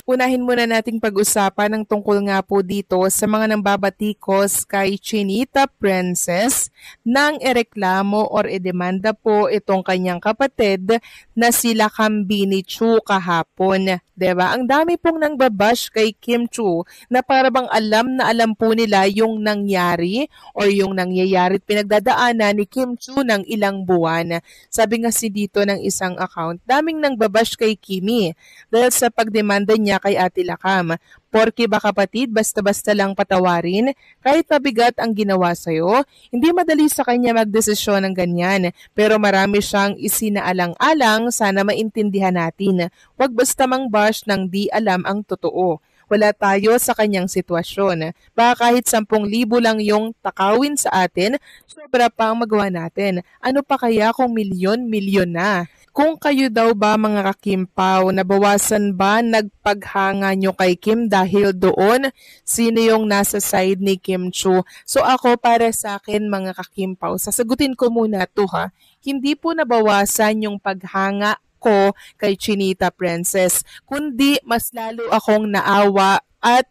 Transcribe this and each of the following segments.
Unahin muna nating pag-usapan ang tungkol nga po dito sa mga nambabatikos kay Chinita Princess nang ereklamo or edemanda po itong kanyang kapatid na sila Kambini Chu kahapon. Diba? Ang dami pong nangbabash kay Kim Chu na para bang alam na alam po nila yung nangyari or yung nangyayari at pinagdadaanan ni Kim Chu ng ilang buwan. Sabi nga si dito ng isang account, daming nangbabash kay Kimi dahil sa pagdemanda niya kay Ate Lakam. Porke ba kapatid, basta-basta lang patawarin, kahit mabigat ang ginawa sa'yo, hindi madali sa kanya magdesisyon ng ganyan. Pero marami siyang isinaalang-alang, sana maintindihan natin. Huwag basta mang-bash ng di alam ang totoo. Wala tayo sa kanyang sitwasyon. Baka kahit 10,000 lang yung takawin sa atin, sobra pa ang magawa natin. Ano pa kaya kung milyon-milyon na? Kung kayo daw ba mga kakimpaw, nabawasan ba nagpaghanga nyo kay Kim dahil doon? Sino yung nasa side ni Kim Chu? So ako para sa akin mga kakimpaw, sasagutin ko muna to ha. Hindi po nabawasan yung paghanga ko kay Chinita Princess, kundi mas lalo akong naawa at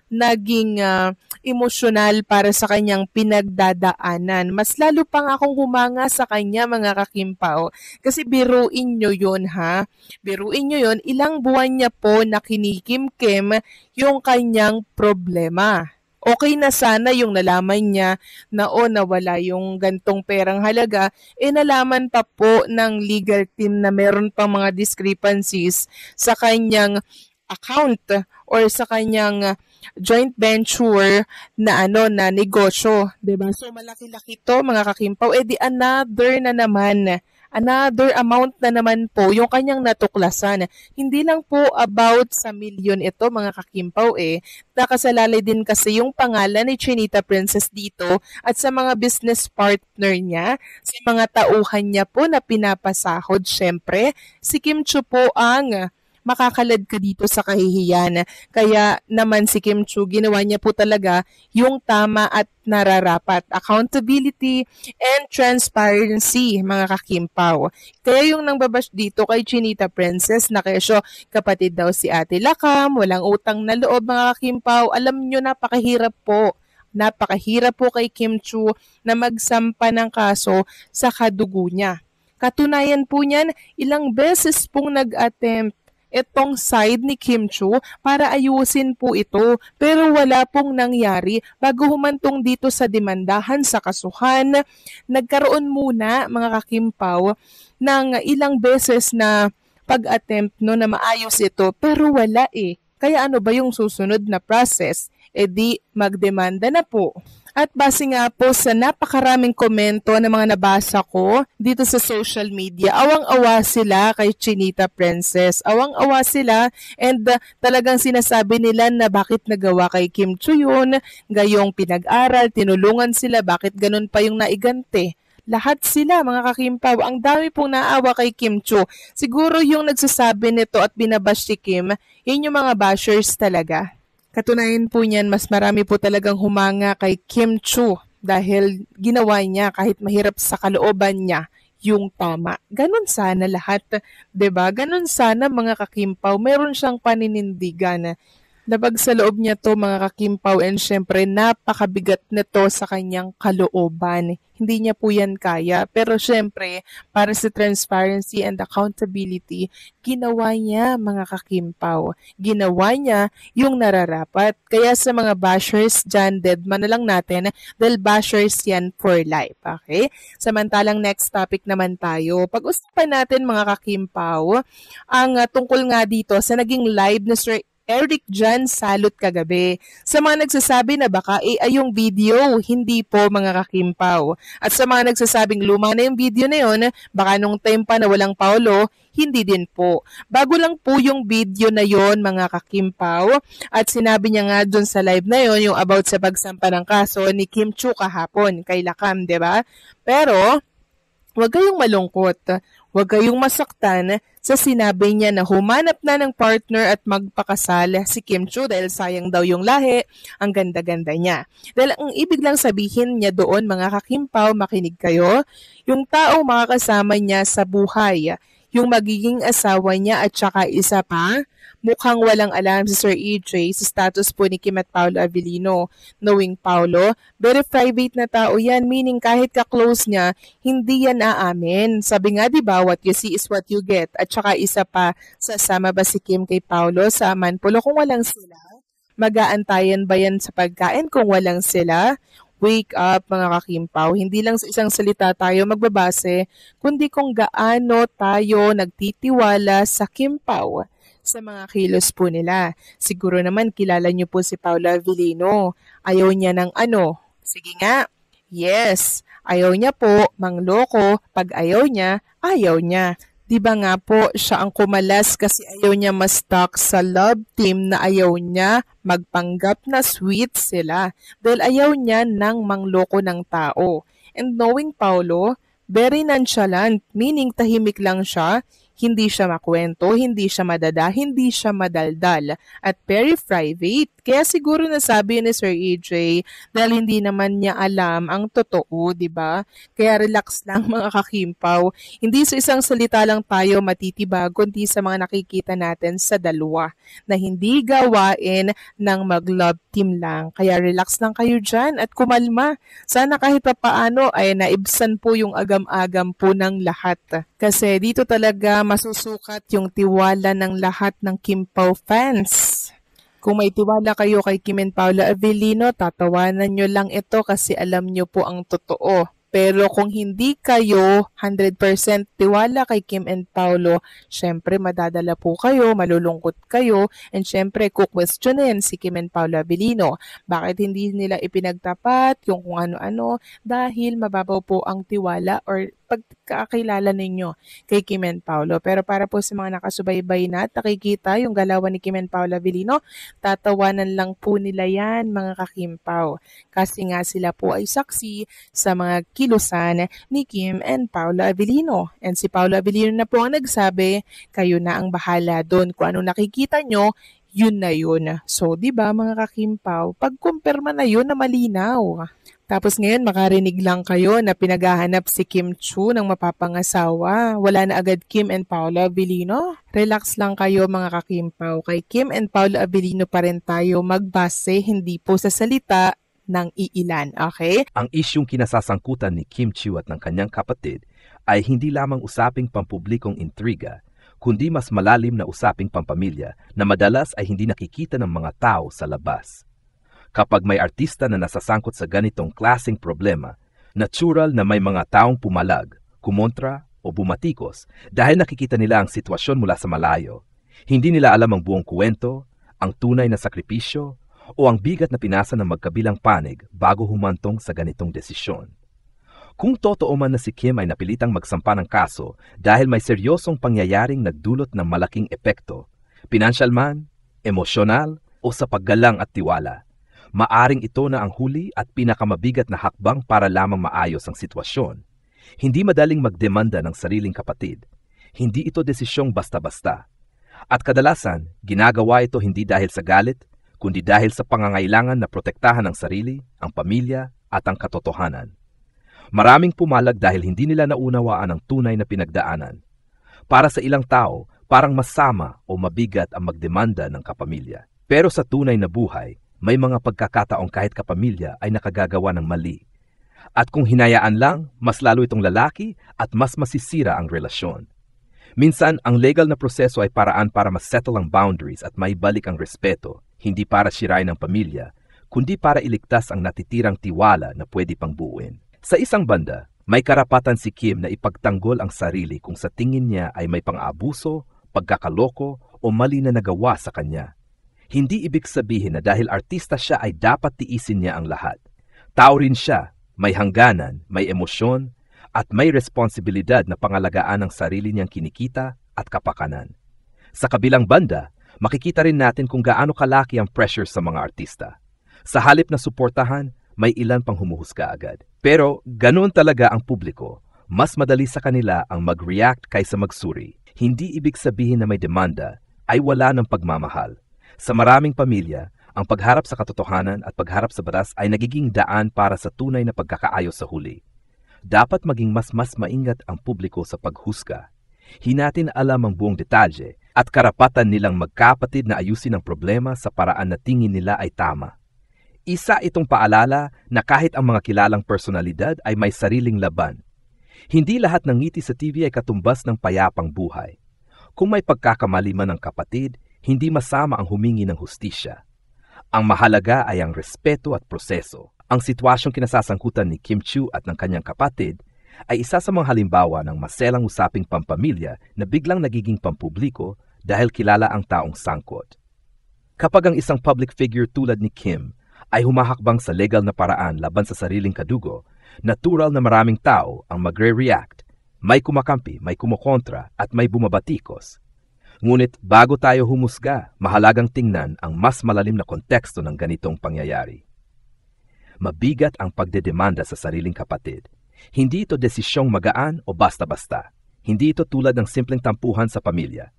naging emosyonal para sa kanyang pinagdadaanan. Mas lalo pang akong humanga sa kanya mga kakimpaw. Kasi biruin nyo yun ha. Biruin nyo yun, ilang buwan niya po na kinikimkim yung kanyang problema. Okay na sana yung nalaman niya na nawala yung gantong perang halaga, nalaman pa po ng legal team na meron pang mga discrepancies sa kanyang account or sa kanyang joint venture na na negosyo, 'di ba? So malaki-laki to mga kakimpaw, di another amount na naman po yung kanyang natuklasan. Hindi lang po about sa milyon ito mga kakimpaw nakasalalay din kasi yung pangalan ni Chinita Princess dito at sa mga business partner niya, sa mga tauhan niya po na pinapasahod. Syempre, si Kim Chu po ang makakalad ka dito sa kahihiyan. Kaya naman si Kim Chu, ginawa niya po talaga yung tama at nararapat. Accountability and transparency, mga kakimpaw. Kaya yung nangbabash dito kay Chinita Princess na kesyo kapatid daw si Ate Lakam, walang utang na loob mga kakimpaw. Alam nyo, napakahirap po. Napakahirap po kay Kim Chu na magsampa ng kaso sa kadugo niya. Katunayan po niyan, ilang beses pong nag-attempt itong side ni Kim Chu para ayusin po ito, pero wala pong nangyari bago humantong dito sa demandahan sa kasuhan. Nagkaroon muna mga kakimpaw ng ilang beses na pag-attempt na maayos ito, pero wala Kaya ano ba yung susunod na process? Di magdemanda na po. At base nga po sa napakaraming komento na mga nabasa ko dito sa social media, awang-awa sila kay Chinita Princess. Awang-awa sila and talagang sinasabi nila na bakit nagawa kay Kim Chu yun, gayong pinag-aral, tinulungan sila, bakit ganun pa yung naigante. Lahat sila mga kakimpaw, ang dami pong naawa kay Kim Chu. Siguro yung nagsasabi nito at binabash si Kim, yun yung mga bashers talaga. Katunayan po niyan, mas marami po talagang humanga kay Kim Chu dahil ginawa niya kahit mahirap sa kalooban niya yung tama. Ganon sana lahat, 'di ba? Ganon sana mga kakimpaw, meron siyang paninindigan. Labag sa loob niya to mga kakimpaw and syempre napakabigat nito sa kanyang kalooban. Hindi niya po yan kaya. Pero syempre, para sa transparency and accountability, ginawa niya mga kakimpaw. Ginawa niya yung nararapat. Kaya sa mga bashers dyan, deadman na lang natin dahil bashers yan for life. Okay? Samantalang next topic naman tayo. Pag-usapan natin mga kakimpaw, ang tungkol nga dito sa naging live na Sir Eric Jan Salot kagabi. Sa mga nagsasabi na baka AI yung video, hindi po mga kakimpaw. At sa mga nagsasabing luma na yung video na yun, baka nung time pa na walang Paolo, hindi din po. Bago lang po yung video na yon mga kakimpaw. At sinabi niya nga dun sa live na yon yung about sa pagsampa ng kaso ni Kim Chu kahapon kay Lakam, di ba? Pero, huwag kayong malungkot. Huwag kayong masaktan sa sinabi niya na humanap na ng partner at magpakasal si Kim Chu dahil sayang daw yung lahi, ang ganda-ganda niya. Dahil ang ibig lang sabihin niya doon mga kakimpaw, makinig kayo, yung taong makakasama niya sa buhay, yung magiging asawa niya at saka isa pa, mukhang walang alam si Sir EJ sa status po ni Kim at Paolo Avellino. Knowing Paolo, very private na tao yan, meaning kahit ka-close niya, hindi yan aamin. Sabi nga 'di ba, what you see is what you get. At saka isa pa, sasama ba si Kim kay Paolo sa Manpulo kung walang sila? Mag-aantayan ba yan sa pagkain kung walang sila? Wake up mga kakimpaw, hindi lang sa isang salita tayo magbabase, kundi kung gaano tayo nagtitiwala sa Kimpaw sa mga kilos po nila. Siguro naman kilala niyo po si Paolo Avellino. Ayaw niya ng ano? Sige nga. Yes. Ayaw niya po mangloko. Pag ayaw niya, ayaw niya. Di ba nga po, siya ang kumalas kasi ayaw niya ma-stuck sa love team na ayaw niya magpanggap na sweet sila dahil ayaw niya ng mangloko ng tao. And knowing Paulo, very nonchalant, meaning tahimik lang siya, hindi siya makwento, hindi siya madada, hindi siya madaldal, at very private. Kaya siguro nasabi ni Sir EJ dahil hindi naman niya alam ang totoo, di ba? Kaya relax lang mga kakimpaw. Hindi sa isang salita lang tayo matitibag, kundi sa mga nakikita natin sa dalawa na hindi gawain ng mag-love team lang. Kaya relax lang kayo dyan at kumalma. Sana kahit pa paano ay naibsan po yung agam-agam po ng lahat. Kasi dito talaga masusukat yung tiwala ng lahat ng Kimpaw fans. Kung may tiwala kayo kay Kim and Paolo Avellino, tatawanan nyo lang ito kasi alam nyo po ang totoo. Pero kung hindi kayo 100% tiwala kay Kim and Paolo, syempre madadala po kayo, malulungkot kayo, and syempre kukwestiyonin si Kim and Paolo Avellino. Bakit hindi nila ipinagtapat yung kung ano-ano? Dahil mababaw po ang tiwala or pagkakilala ninyo kay Kim and Paolo. Pero para po sa mga nakasubaybay na at nakikita yung galawan ni Kim and Paolo Avellino, tatawanan lang po nila yan mga kakimpaw. Kasi nga sila po ay saksi sa mga kilusan ni Kim and Paolo Avellino. And si Paolo Avellino na po ang nagsabi, kayo na ang bahala doon. Kung ano nakikita nyo, yun na yun. So, di ba mga kakimpaw, pagkumpirma na yun na malinaw. Tapos ngayon makarinig lang kayo na pinaghahanap si Kim Chu ng mapapangasawa. Wala na agad Kim and Paolo Avellino. Relax lang kayo mga kakimpaw. Kay Kim and Paolo Avellino pa rin tayo magbase, hindi po sa salita ng iilan, okay? Ang isyong kinasasangkutan ni Kim Chu at ng kanyang kapatid ay hindi lamang usaping pampublikong intriga, kundi mas malalim na usaping pampamilya na madalas ay hindi nakikita ng mga tao sa labas. Kapag may artista na nasasangkot sa ganitong klaseng problema, natural na may mga taong pumalag, kumontra o bumatikos dahil nakikita nila ang sitwasyon mula sa malayo. Hindi nila alam ang buong kwento, ang tunay na sakripisyo, o ang bigat na pinasa ng magkabilang panig bago humantong sa ganitong desisyon. Kung totoo man na si Kim ay napilitang magsampa ng kaso dahil may seryosong pangyayaring nagdulot ng malaking epekto, pinansyal man, emosyonal, o sa paggalang at tiwala, maaring ito na ang huli at pinakamabigat na hakbang para lamang maayos ang sitwasyon. Hindi madaling magdemanda ng sariling kapatid. Hindi ito desisyong basta-basta. At kadalasan, ginagawa ito hindi dahil sa galit, kundi dahil sa pangangailangan na protektahan ang sarili, ang pamilya, at ang katotohanan. Maraming pumalag dahil hindi nila naunawaan ang tunay na pinagdaanan. Para sa ilang tao, parang masama o mabigat ang magdemanda ng kapamilya. Pero sa tunay na buhay, may mga pagkakataong kahit kapamilya ay nakagagawa ng mali. At kung hinayaan lang, mas lalo itong lalaki at mas masisira ang relasyon. Minsan, ang legal na proseso ay paraan para ma-settle ang boundaries at maibalik ang respeto, hindi para sirain ang pamilya, kundi para iligtas ang natitirang tiwala na pwede pang buuin. Sa isang banda, may karapatan si Kim na ipagtanggol ang sarili kung sa tingin niya ay may pang-abuso, pagkakaloko o mali na nagawa sa kanya. Hindi ibig sabihin na dahil artista siya ay dapat tiisin niya ang lahat. Tao rin siya, may hangganan, may emosyon, at may responsibilidad na pangalagaan ang sarili niyang kinikita at kapakanan. Sa kabilang banda, makikita rin natin kung gaano kalaki ang pressure sa mga artista. Sa halip na suportahan, may ilan pang humuhusga agad. Pero ganoon talaga ang publiko. Mas madali sa kanila ang mag-react kaysa magsuri. Hindi ibig sabihin na may demanda ay wala ng pagmamahal. Sa maraming pamilya, ang pagharap sa katotohanan at pagharap sa batas ay nagiging daan para sa tunay na pagkakaayos sa huli. Dapat maging mas maingat ang publiko sa paghusga. Hinatin alam ang buong detalye at karapatan nilang magkapatid na ayusin ang problema sa paraan na tingin nila ay tama. Isa itong paalala na kahit ang mga kilalang personalidad ay may sariling laban. Hindi lahat ng ngiti sa TV ay katumbas ng payapang buhay. Kung may pagkakamali man ng kapatid, hindi masama ang humingi ng hustisya. Ang mahalaga ay ang respeto at proseso. Ang sitwasyong kinasasangkutan ni Kim Chiu at ng kanyang kapatid ay isa sa mga halimbawa ng maselang usaping pampamilya na biglang nagiging pampubliko dahil kilala ang taong sangkot. Kapag ang isang public figure tulad ni Kim ay humahakbang sa legal na paraan laban sa sariling kadugo, natural na maraming tao ang magre-react. May kumakampi, may kumukontra at may bumabatikos. Ngunit bago tayo humusga, mahalagang tingnan ang mas malalim na konteksto ng ganitong pangyayari. Mabigat ang pagdedemanda sa sariling kapatid. Hindi ito desisyong magaan o basta-basta. Hindi ito tulad ng simpleng tampuhan sa pamilya.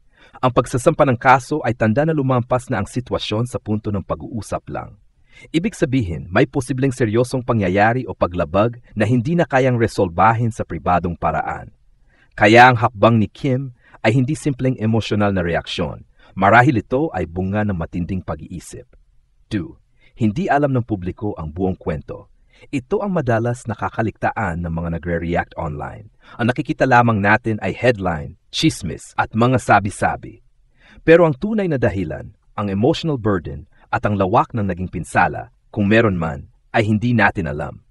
Ang pagsasampa ng kaso ay tanda na lumampas na ang sitwasyon sa punto ng pag-uusap lang. Ibig sabihin, may posibleng seryosong pangyayari o paglabag na hindi na kayang resolbahin sa pribadong paraan. Kaya ang hakbang ni Kim ay hindi simpleng emosyonal na reaksyon. Marahil ito ay bunga ng matinding pag-iisip. 2. Hindi alam ng publiko ang buong kwento. Ito ang madalas nakakaligtaan ng mga nagre-react online. Ang nakikita lamang natin ay headline, chismis at mga sabi-sabi. Pero ang tunay na dahilan, ang emotional burden at ang lawak ng naging pinsala, kung meron man, ay hindi natin alam.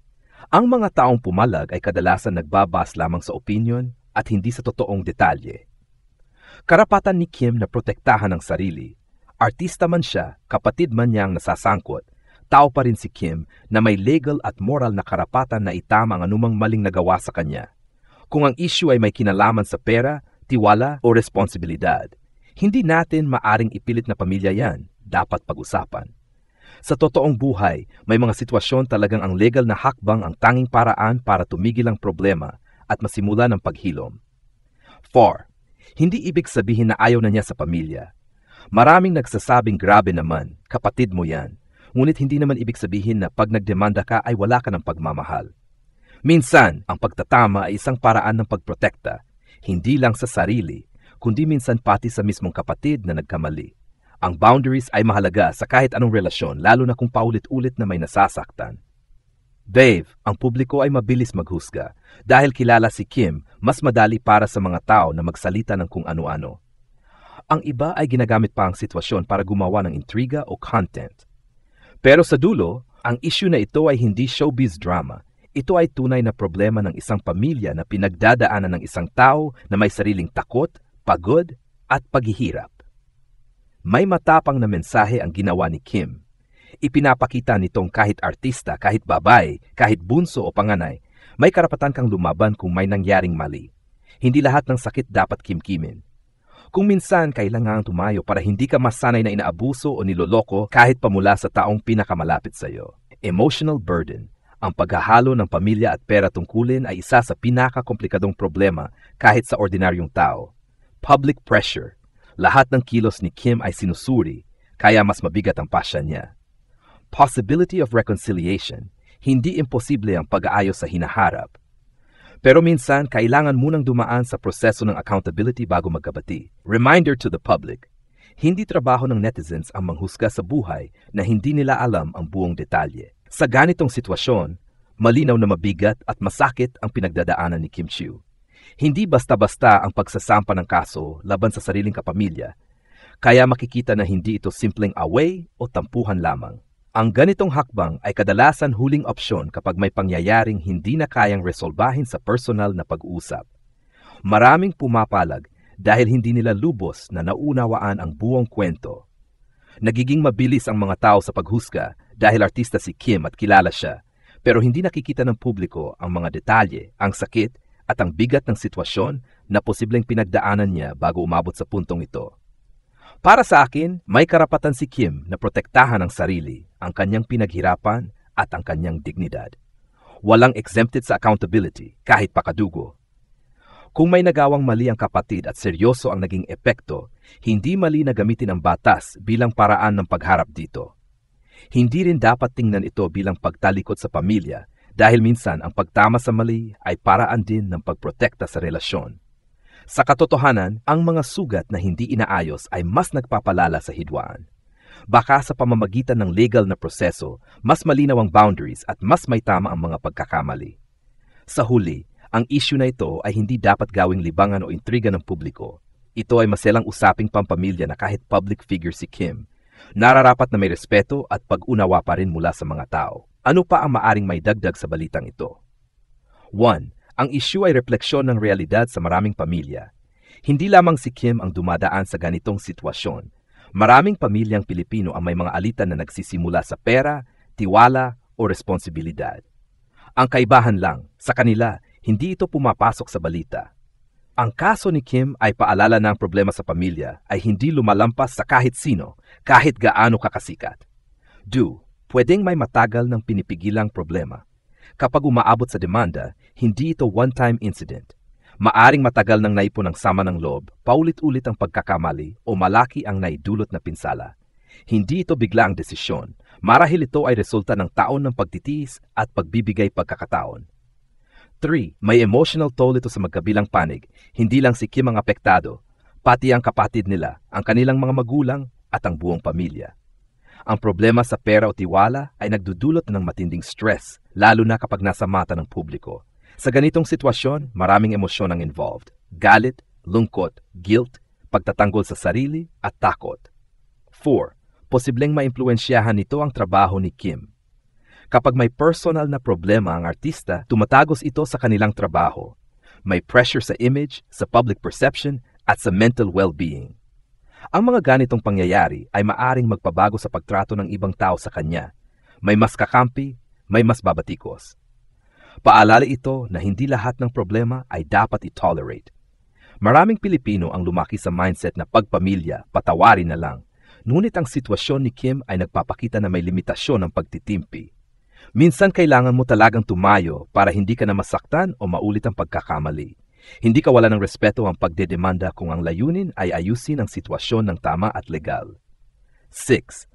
Ang mga taong pumalag ay kadalasan nagbabas lamang sa opinion at hindi sa totoong detalye. Karapatan ni Kim na protektahan ang sarili. Artista man siya, kapatid man niyang nasasangkot, tao pa rin si Kim na may legal at moral na karapatan na itama ang anumang maling nagawa sa kanya. Kung ang issue ay may kinalaman sa pera, tiwala o responsibilidad, hindi natin maaring ipilit na pamilya yan. Dapat pag-usapan. Sa totoong buhay, may mga sitwasyon talagang ang legal na hakbang ang tanging paraan para tumigil ang problema at masimula ng paghilom. 4. Hindi ibig sabihin na ayaw na niya sa pamilya. Maraming nagsasabing grabe naman, kapatid mo yan. Ngunit hindi naman ibig sabihin na pag nagdemanda ka ay wala ka ng pagmamahal. Minsan, ang pagtatama ay isang paraan ng pagprotekta, hindi lang sa sarili, kundi minsan pati sa mismong kapatid na nagkamali. Ang boundaries ay mahalaga sa kahit anong relasyon, lalo na kung paulit-ulit na may nasasaktan. Dave, ang publiko ay mabilis maghusga. Dahil kilala si Kim, mas madali para sa mga tao na magsalita ng kung ano-ano. Ang iba ay ginagamit pa ang sitwasyon para gumawa ng intriga o content. Pero sa dulo, ang issue na ito ay hindi showbiz drama. Ito ay tunay na problema ng isang pamilya na pinagdadaanan ng isang tao na may sariling takot, pagod, at paghihirap. May matapang na mensahe ang ginawa ni Kim. Ipinapakita nitong kahit artista, kahit babae, kahit bunso o panganay, may karapatan kang lumaban kung may nangyaring mali. Hindi lahat ng sakit dapat kimkimin. Kung minsan kailangan tumayo para hindi ka masanay na inaabuso o niloloko kahit pamula sa taong pinakamalapit sa iyo. Emotional burden. Ang paghahalo ng pamilya at pera tungkulin ay isa sa pinakakomplikadong problema kahit sa ordinaryong tao. Public pressure. Lahat ng kilos ni Kim ay sinusuri, kaya mas mabigat ang pasya niya. Possibility of reconciliation. Hindi imposible ang pag-aayos sa hinaharap. Pero minsan, kailangan munang dumaan sa proseso ng accountability bago magkabati. Reminder to the public. Hindi trabaho ng netizens ang manghusga sa buhay na hindi nila alam ang buong detalye. Sa ganitong sitwasyon, malinaw na mabigat at masakit ang pinagdadaanan ni Kim Chiu. Hindi basta-basta ang pagsasampa ng kaso laban sa sariling kapamilya, kaya makikita na hindi ito simpleng away o tampuhan lamang. Ang ganitong hakbang ay kadalasan huling opsyon kapag may pangyayaring hindi na kayang resolbahin sa personal na pag-uusap. Maraming pumapalag dahil hindi nila lubos na naunawaan ang buong kwento. Nagiging mabilis ang mga tao sa paghusga dahil artista si Kim at kilala siya, pero hindi nakikita ng publiko ang mga detalye, ang sakit, at ang bigat ng sitwasyon na posibleng pinagdaanan niya bago umabot sa puntong ito. Para sa akin, may karapatan si Kim na protektahan ang sarili, ang kanyang pinaghirapan at ang kanyang dignidad. Walang exempted sa accountability, kahit pakadugo. Kung may nagawang mali ang kapatid at seryoso ang naging epekto, hindi mali na gamitin ang batas bilang paraan ng pagharap dito. Hindi rin dapat tingnan ito bilang pagtalikod sa pamilya dahil minsan ang pagtama sa mali ay paraan din ng pagprotekta sa relasyon. Sa katotohanan, ang mga sugat na hindi inaayos ay mas nagpapalala sa hidwaan. Baka sa pamamagitan ng legal na proseso, mas malinaw ang boundaries at mas may tama ang mga pagkakamali. Sa huli, ang issue na ito ay hindi dapat gawing libangan o intriga ng publiko. Ito ay maselang usaping pampamilya na kahit public figure si Kim, nararapat na may respeto at pag-unawa pa rin mula sa mga tao. Ano pa ang maaring may dagdag sa balitang ito? 1. Ang issue ay refleksyon ng realidad sa maraming pamilya. Hindi lamang si Kim ang dumadaan sa ganitong sitwasyon. Maraming pamilyang Pilipino ang may mga alitan na nagsisimula sa pera, tiwala o responsibilidad. Ang kaibahan lang, sa kanila, hindi ito pumapasok sa balita. Ang kaso ni Kim ay paalala na ang problema sa pamilya ay hindi lumalampas sa kahit sino, kahit gaano kakasikat. 2. Pwedeng may matagal ng pinipigilang problema. Kapag umaabot sa demanda, hindi ito one-time incident. Maaring matagal nang naipon ang sama ng loob, paulit-ulit ang pagkakamali o malaki ang naidulot na pinsala. Hindi ito bigla ang desisyon. Marahil ito ay resulta ng taon ng pagtitiis at pagbibigay pagkakataon. 3. May emotional toll ito sa magkabilang panig. Hindi lang si Kim ang apektado, pati ang kapatid nila, ang kanilang mga magulang at ang buong pamilya. Ang problema sa pera o tiwala ay nagdudulot ng matinding stress, lalo na kapag nasa mata ng publiko. Sa ganitong sitwasyon, maraming emosyon ang involved. Galit, lungkot, guilt, pagtatanggol sa sarili at takot. 4. Posibleng maimpluwensyahan nito ang trabaho ni Kim. Kapag may personal na problema ang artista, tumatagos ito sa kanilang trabaho. May pressure sa image, sa public perception, at sa mental well-being. Ang mga ganitong pangyayari ay maaring magpabago sa pagtrato ng ibang tao sa kanya. May mas kakampi, may mas babatikos. Paalala ito na hindi lahat ng problema ay dapat i-tolerate. Maraming Pilipino ang lumaki sa mindset na pagpamilya, patawarin na lang. Ngunit ang sitwasyon ni Kim ay nagpapakita na may limitasyon ng pagtitimpi. Minsan kailangan mo talagang tumayo para hindi ka na masaktan o maulit ang pagkakamali. Hindi ka wala ng respeto ang pagdedemanda kung ang layunin ay ayusin ang sitwasyon ng tama at legal. 6.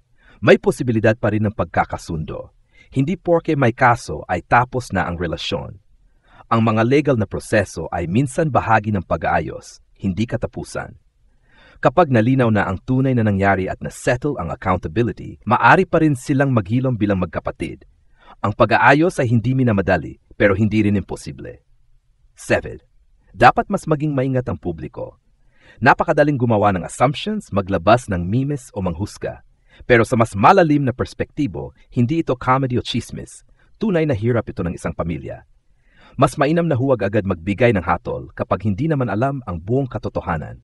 May posibilidad pa rin ng pagkakasundo. Hindi porke may kaso ay tapos na ang relasyon. Ang mga legal na proseso ay minsan bahagi ng pag-aayos, hindi katapusan. Kapag nalinaw na ang tunay na nangyari at na-settle ang accountability, maari pa rin silang maghilom bilang magkapatid. Ang pag-aayos ay hindi minamadali, pero hindi rin imposible. 7. Dapat mas maging maingat ang publiko. Napakadaling gumawa ng assumptions, maglabas ng memes o manghusga. Pero sa mas malalim na perspektibo, hindi ito comedy o chismis. Tunay na hirap ito ng isang pamilya. Mas mainam na huwag agad magbigay ng hatol kapag hindi naman alam ang buong katotohanan.